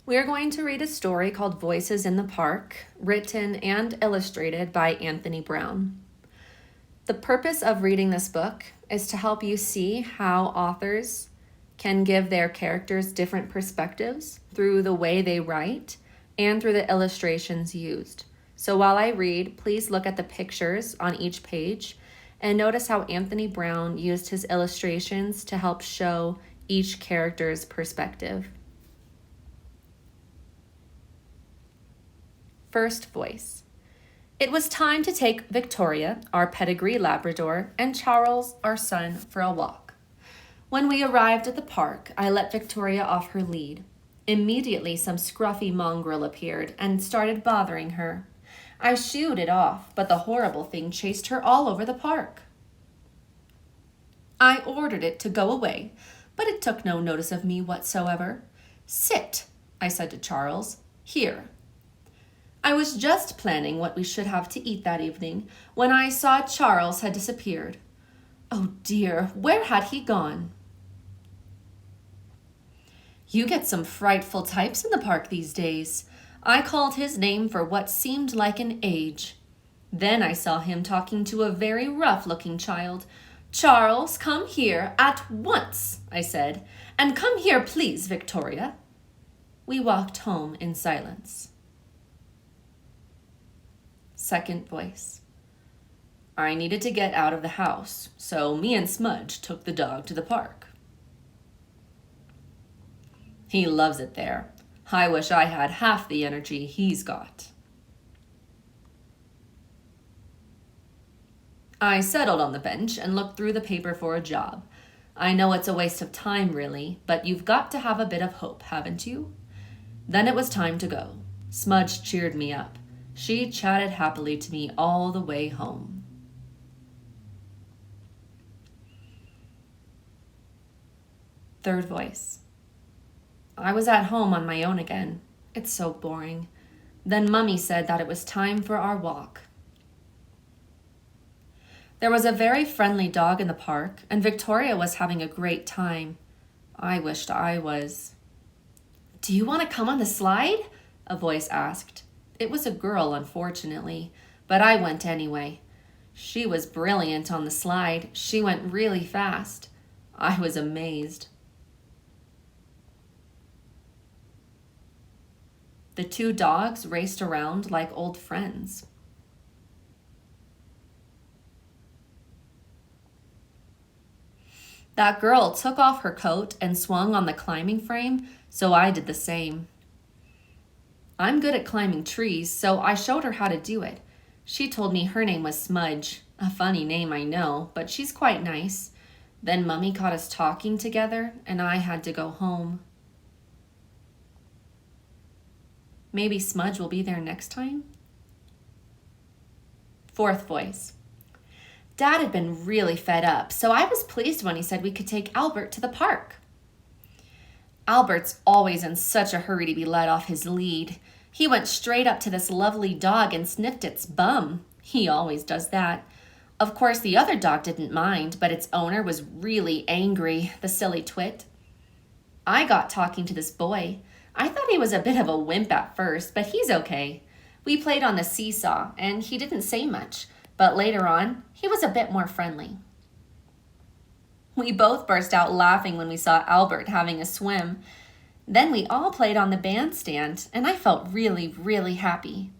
We are going to read a story called Voices in the Park, written and illustrated by Anthony Brown. The purpose of reading this book is to help you see how authors can give their characters different perspectives through the way they write and through the illustrations used. So while I read, please look at the pictures on each page and notice how Anthony Brown used his illustrations to help show each character's perspective. First voice. It was time to take Victoria, our pedigree Labrador, and Charles, our son, for a walk. When we arrived at the park, I let Victoria off her lead. Immediately, some scruffy mongrel appeared and started bothering her. I shooed it off, but the horrible thing chased her all over the park. I ordered it to go away, but it took no notice of me whatsoever. Sit, I said to Charles. Here. I was just planning what we should have to eat that evening when I saw Charles had disappeared. Oh dear, where had he gone? You get some frightful types in the park these days. I called his name for what seemed like an age. Then I saw him talking to a very rough-looking child. Charles, come here at once, I said, and come here, please, Victoria. We walked home in silence. Second voice. I needed to get out of the house, so me and Smudge took the dog to the park. He loves it there. I wish I had half the energy he's got. I settled on the bench and looked through the paper for a job. I know it's a waste of time, really, but you've got to have a bit of hope, haven't you? Then it was time to go. Smudge cheered me up. She chatted happily to me all the way home. Third voice. I was at home on my own again. It's so boring. Then Mummy said that it was time for our walk. There was a very friendly dog in the park, and Victoria was having a great time. I wished I was. Do you want to come on the slide? A voice asked. It was a girl, unfortunately, but I went anyway. She was brilliant on the slide. She went really fast. I was amazed. The two dogs raced around like old friends. That girl took off her coat and swung on the climbing frame, so I did the same. I'm good at climbing trees, so I showed her how to do it. She told me her name was Smudge. A funny name, I know, but she's quite nice. Then Mummy caught us talking together, and I had to go home. Maybe Smudge will be there next time? Fourth voice. Dad had been really fed up, so I was pleased when he said we could take Albert to the park. Albert's always in such a hurry to be let off his lead. He went straight up to this lovely dog and sniffed its bum. He always does that. Of course, the other dog didn't mind, but its owner was really angry, the silly twit. I got talking to this boy. I thought he was a bit of a wimp at first, but he's okay. We played on the seesaw, and he didn't say much, but later on, he was a bit more friendly. We both burst out laughing when we saw Albert having a swim. Then we all played on the bandstand, and I felt really, really happy.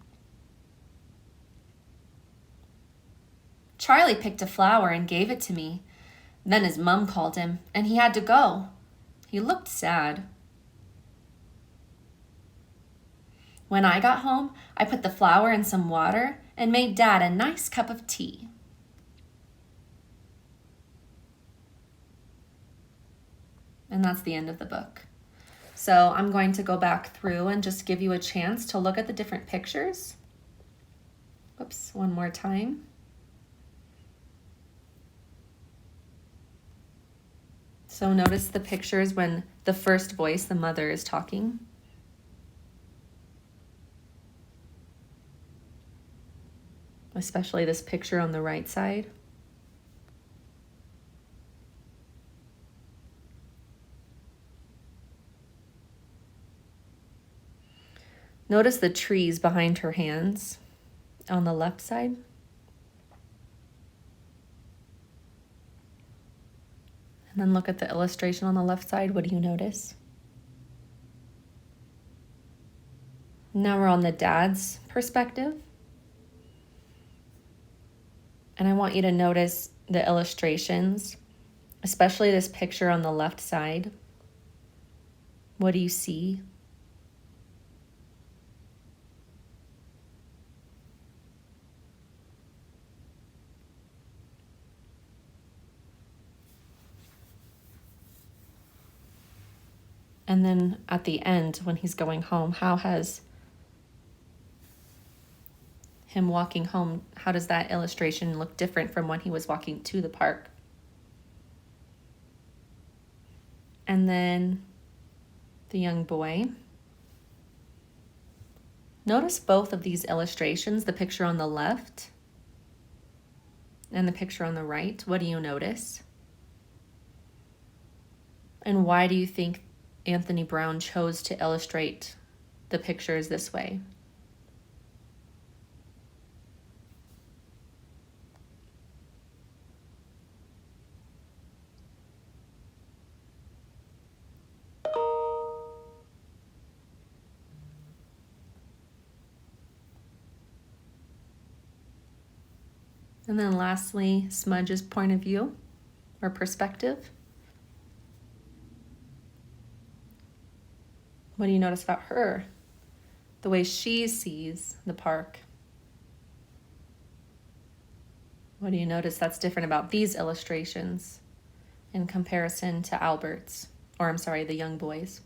Charlie picked a flower and gave it to me. Then his mum called him, and he had to go. He looked sad. When I got home, I put the flower in some water and made Dad a nice cup of tea. And that's the end of the book. So I'm going to go back through and just give you a chance to look at the different pictures. Whoops, one more time. So notice the pictures when the first voice, the mother, is talking. Especially this picture on the right side. Notice the trees behind her hands on the left side. And then look at the illustration on the left side. What do you notice? Now we're on the dad's perspective. And I want you to notice the illustrations, especially this picture on the left side. What do you see? And then at the end, when he's going home, how has him walking home, how does that illustration look different from when he was walking to the park? And then the young boy. Notice both of these illustrations, the picture on the left and the picture on the right. What do you notice? And why do you think Anthony Brown chose to illustrate the pictures this way? And then lastly, Smudge's point of view or perspective. What do you notice about her? The way she sees the park. What do you notice that's different about these illustrations in comparison to Albert's, or I'm sorry, the young boys?